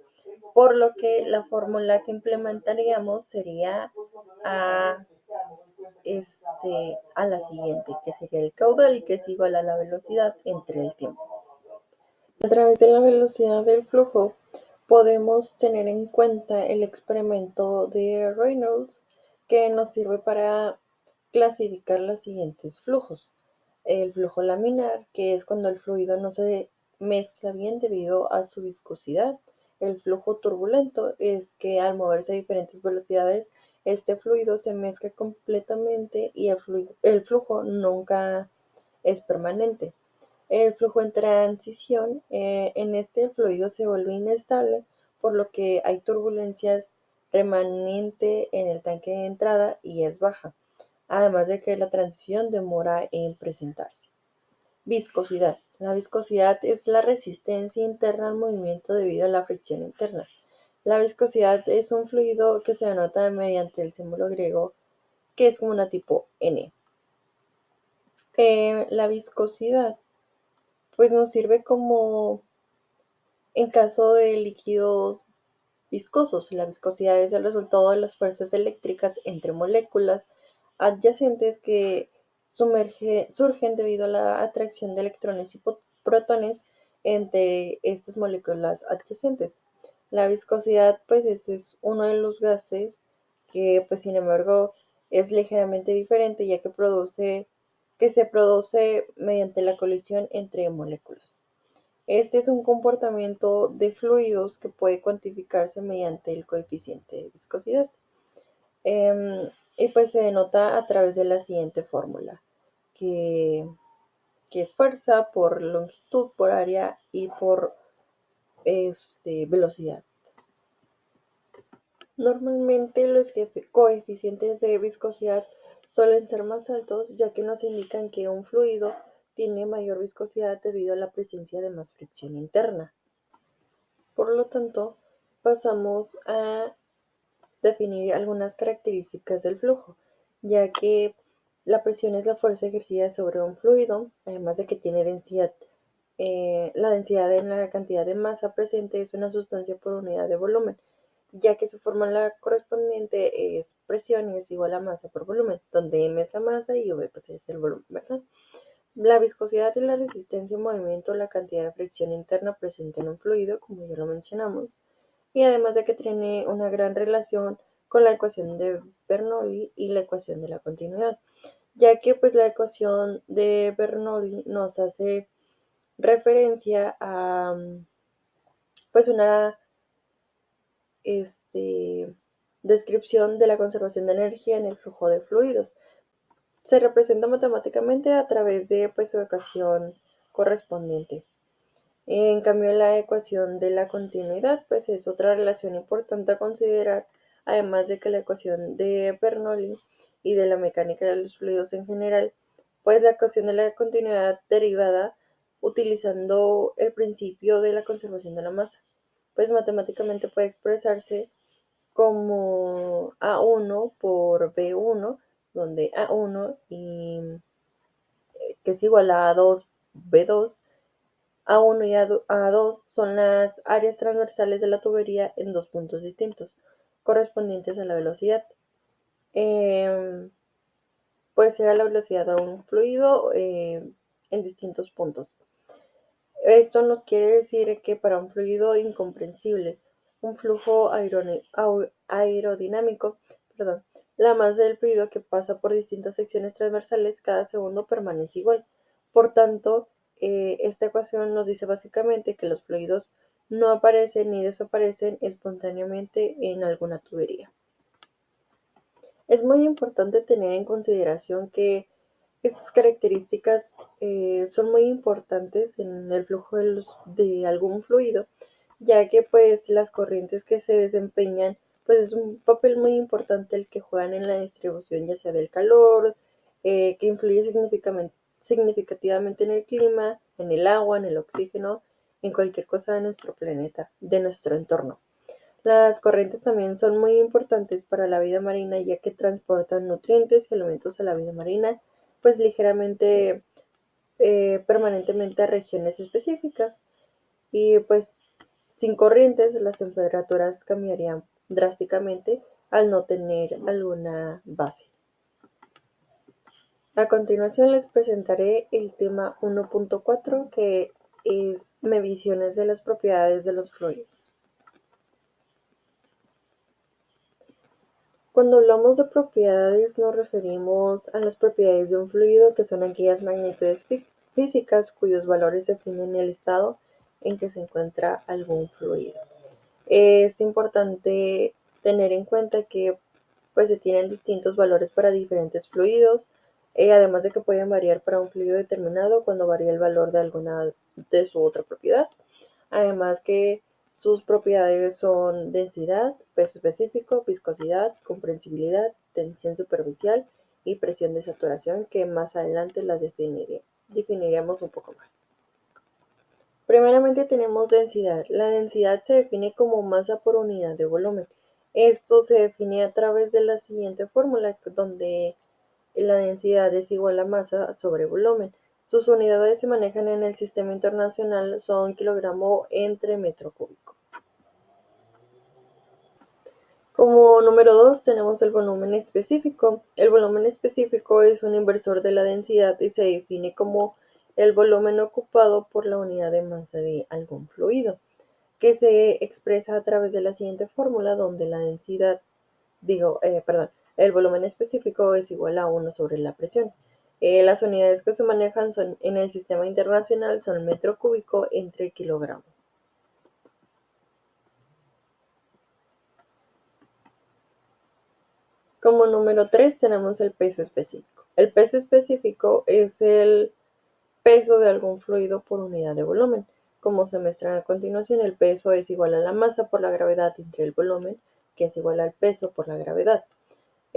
por lo que la fórmula que implementaríamos sería a la siguiente, que sería el caudal, que es igual a la velocidad entre el tiempo. A través de la velocidad del flujo podemos tener en cuenta el experimento de Reynolds, que nos sirve para clasificar los siguientes flujos. El flujo laminar, que es cuando el fluido no se mezcla bien debido a su viscosidad. El flujo turbulento es que al moverse a diferentes velocidades, este fluido se mezcla completamente y el flujo nunca es permanente. El flujo en transición, en este el fluido se vuelve inestable, por lo que hay turbulencias remanente en el tanque de entrada y es baja, además de que la transición demora en presentarse. Viscosidad. La viscosidad es la resistencia interna al movimiento debido a la fricción interna. La viscosidad es un fluido que se denota mediante el símbolo griego, que es como una tipo N. La viscosidad pues nos sirve como en caso de líquidos viscosos. La viscosidad es el resultado de las fuerzas eléctricas entre moléculas adyacentes que surgen debido a la atracción de electrones y protones entre estas moléculas adyacentes. La viscosidad, pues eso es uno de los gases que, pues sin embargo, es ligeramente diferente ya que se produce mediante la colisión entre moléculas. Este es un comportamiento de fluidos que puede cuantificarse mediante el coeficiente de viscosidad. Y pues se denota a través de la siguiente fórmula, que, que es fuerza por longitud, por área y por velocidad. Normalmente los coeficientes de viscosidad suelen ser más altos, ya que nos indican que un fluido tiene mayor viscosidad debido a la presencia de más fricción interna. Por lo tanto, pasamos a definir algunas características del flujo, ya que la presión es la fuerza ejercida sobre un fluido, además de que tiene densidad. La densidad en la cantidad de masa presente es una sustancia por unidad de volumen, ya que su fórmula correspondiente es presión y es igual a masa por volumen, donde M es la masa y V pues, es el volumen, ¿verdad? La viscosidad es la resistencia en movimiento, la cantidad de fricción interna presente en un fluido, como ya lo mencionamos, y además de que tiene una gran relación con la ecuación de Bernoulli y la ecuación de la continuidad, ya que pues la ecuación de Bernoulli nos hace referencia a pues una descripción de la conservación de energía en el flujo de fluidos. Se representa matemáticamente a través de pues, su ecuación correspondiente. En cambio, la ecuación de la continuidad pues, es otra relación importante a considerar, además de que la ecuación de Bernoulli y de la mecánica de los fluidos en general, pues la ecuación de la continuidad derivada utilizando el principio de la conservación de la masa, pues matemáticamente puede expresarse como A1 por B1, donde A1 que es igual a A2, B2, A1 y A2 son las áreas transversales de la tubería en dos puntos distintos, correspondientes a la velocidad. Puede ser a la velocidad de un fluido en distintos puntos. Esto nos quiere decir que para un fluido incomprensible, un flujo aerodinámico, perdón, la masa del fluido que pasa por distintas secciones transversales cada segundo permanece igual. Por tanto, esta ecuación nos dice básicamente que los fluidos no aparecen ni desaparecen espontáneamente en alguna tubería. Es muy importante tener en consideración que estas características son muy importantes en el flujo de algún fluido, ya que pues las corrientes que se desempeñan pues es un papel muy importante el que juegan en la distribución ya sea del calor, que influye significativamente en el clima, en el agua, en el oxígeno, en cualquier cosa de nuestro planeta, de nuestro entorno. Las corrientes también son muy importantes para la vida marina ya que transportan nutrientes y elementos a la vida marina, pues ligeramente, permanentemente a regiones específicas. Y pues sin corrientes las temperaturas cambiarían drásticamente al no tener alguna base. A continuación les presentaré el tema 1.4 que es mediciones de las propiedades de los fluidos. Cuando hablamos de propiedades nos referimos a las propiedades de un fluido, que son aquellas magnitudes físicas cuyos valores definen el estado en que se encuentra algún fluido. Es importante tener en cuenta que pues se tienen distintos valores para diferentes fluidos, además de que pueden variar para un fluido determinado cuando varía el valor de alguna de su otra propiedad. Además que sus propiedades son densidad, peso específico, viscosidad, comprensibilidad, tensión superficial y presión de saturación, que más adelante las definiremos un poco más. Primeramente tenemos densidad. La densidad se define como masa por unidad de volumen. Esto se define a través de la siguiente fórmula, donde la densidad es igual a masa sobre volumen. Sus unidades se manejan en el sistema internacional, son kilogramo entre metro cúbico. Como número 2 tenemos el volumen específico. El volumen específico es un inversor de la densidad y se define como el volumen ocupado por la unidad de masa de algún fluido, que se expresa a través de la siguiente fórmula, donde la densidad, el volumen específico es igual a 1 sobre la presión. Las unidades que se manejan en el sistema internacional son metro cúbico entre kilogramo. Como número 3 tenemos el peso específico. El peso específico es el peso de algún fluido por unidad de volumen. Como se muestra a continuación, el peso es igual a la masa por la gravedad entre el volumen, que es igual al peso por la gravedad.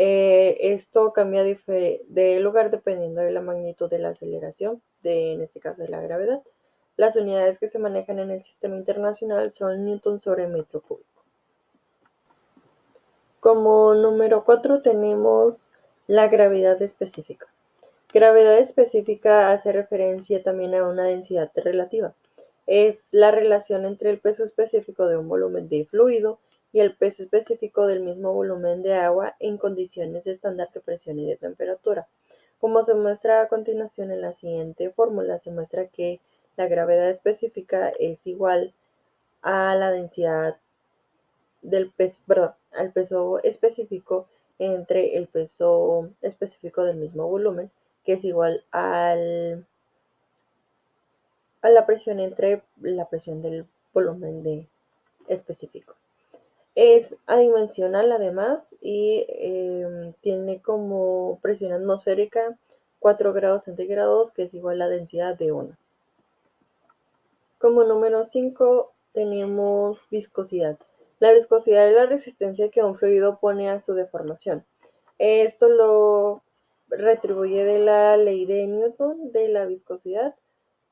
Esto cambia de lugar dependiendo de la magnitud de la aceleración, en este caso de la gravedad. Las unidades que se manejan en el sistema internacional son newton sobre metro cúbico. Como número 4 tenemos la gravedad específica. Gravedad específica hace referencia también a una densidad relativa. Es la relación entre el peso específico de un volumen de fluido y el peso específico del mismo volumen de agua en condiciones estándar de presión y de temperatura. Como se muestra a continuación en la siguiente fórmula, se muestra que la gravedad específica es igual a la densidad del peso, al peso específico entre el peso específico del mismo volumen, que es igual a la presión entre la presión del volumen específico. Es adimensional además y tiene como presión atmosférica 4 grados centígrados, que es igual a la densidad de 1. Como número 5 tenemos viscosidad. La viscosidad es la resistencia que un fluido pone a su deformación. Esto lo retribuye de la ley de Newton de la viscosidad,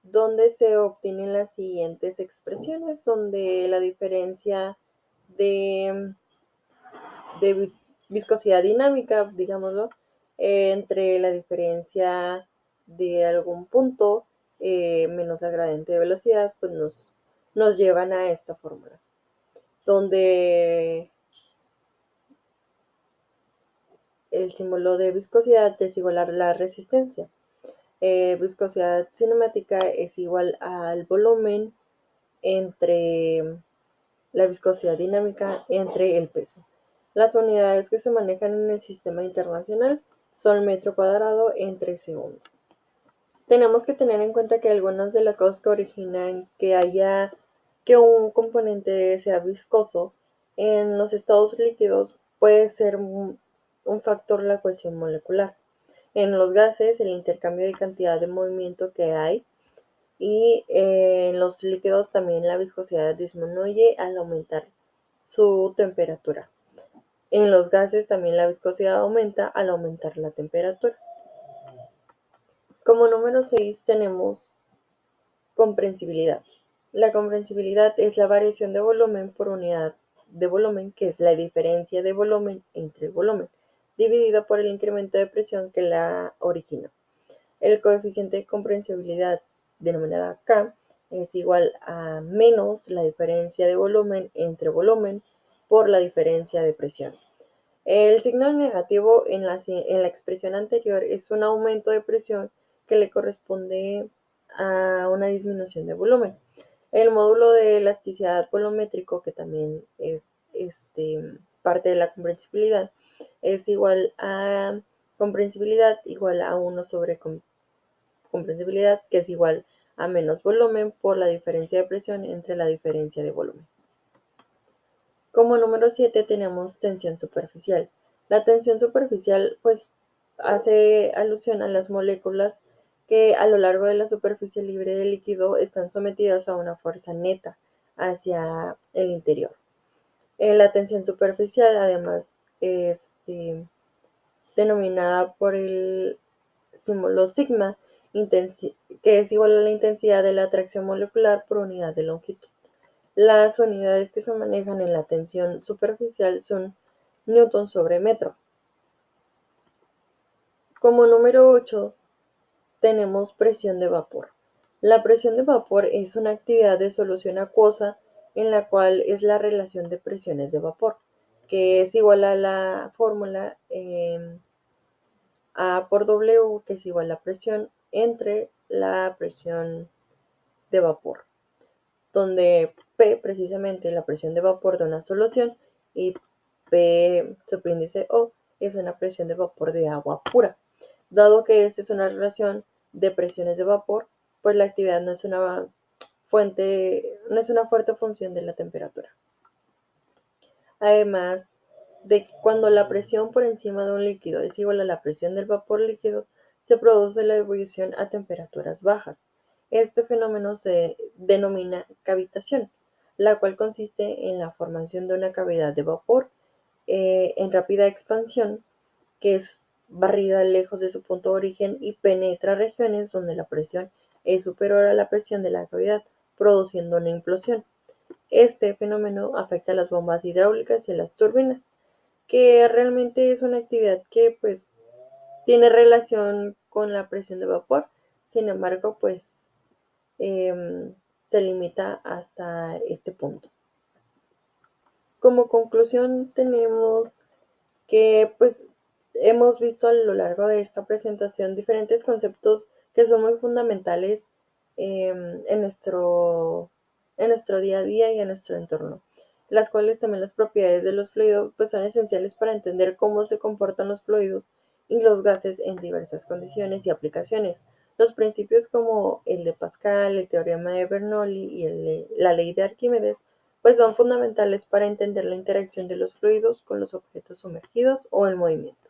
donde se obtienen las siguientes expresiones, donde la diferencia de viscosidad dinámica, digámoslo, entre la diferencia de algún punto menos la gradiente de velocidad, pues nos llevan a esta fórmula, donde el símbolo de viscosidad es igual a la resistencia. Viscosidad cinemática es igual al volumen entre la viscosidad dinámica entre el peso. Las unidades que se manejan en el sistema internacional son metro cuadrado entre segundo. Tenemos que tener en cuenta que algunas de las cosas que originan que un componente sea viscoso en los estados líquidos puede ser un factor la cohesión molecular. En los gases, el intercambio de cantidad de movimiento que hay, y en los líquidos también la viscosidad disminuye al aumentar su temperatura. En los gases también la viscosidad aumenta al aumentar la temperatura. Como número 6 tenemos comprensibilidad. La comprensibilidad es la variación de volumen por unidad de volumen, que es la diferencia de volumen entre volumen, dividido por el incremento de presión que la origina. El coeficiente de comprensibilidad, denominada K, es igual a menos la diferencia de volumen entre volumen por la diferencia de presión. El signo negativo en la expresión anterior es un aumento de presión que le corresponde a una disminución de volumen. El módulo de elasticidad volumétrico, que también es parte de la comprensibilidad, es igual a comprensibilidad igual a 1 sobre comprensibilidad, que es igual a menos volumen por la diferencia de presión entre la diferencia de volumen. Como número 7 tenemos tensión superficial. La tensión superficial pues hace alusión a las moléculas que a lo largo de la superficie libre del líquido están sometidas a una fuerza neta hacia el interior. La tensión superficial además es denominada por el símbolo sigma, que es igual a la intensidad de la atracción molecular por unidad de longitud. Las unidades que se manejan en la tensión superficial son newton sobre metro. Como número 8 tenemos presión de vapor. La presión de vapor es una actividad de solución acuosa en la cual es la relación de presiones de vapor, que es igual a la fórmula A por W, que es igual a presión entre la presión de vapor, donde P precisamente la presión de vapor de una solución y P subíndice O es una presión de vapor de agua pura. Dado que esta es una relación de presiones de vapor, pues la actividad no es una fuerte función de la temperatura. Además de que cuando la presión por encima de un líquido es igual a la presión del vapor líquido, se produce la ebullición a temperaturas bajas. Este fenómeno se denomina cavitación, la cual consiste en la formación de una cavidad de vapor en rápida expansión, que es barrida lejos de su punto de origen y penetra regiones donde la presión es superior a la presión de la cavidad, produciendo una implosión. Este fenómeno afecta a las bombas hidráulicas y a las turbinas, que realmente es una actividad que pues tiene relación con la presión de vapor. Sin embargo, pues se limita hasta este punto. Como conclusión tenemos que pues hemos visto a lo largo de esta presentación diferentes conceptos que son muy fundamentales en nuestro día a día y en nuestro entorno, las cuales también las propiedades de los fluidos pues son esenciales para entender cómo se comportan los fluidos y los gases en diversas condiciones y aplicaciones. Los principios como el de Pascal, el teorema de Bernoulli y la ley de Arquímedes pues son fundamentales para entender la interacción de los fluidos con los objetos sumergidos o en movimiento.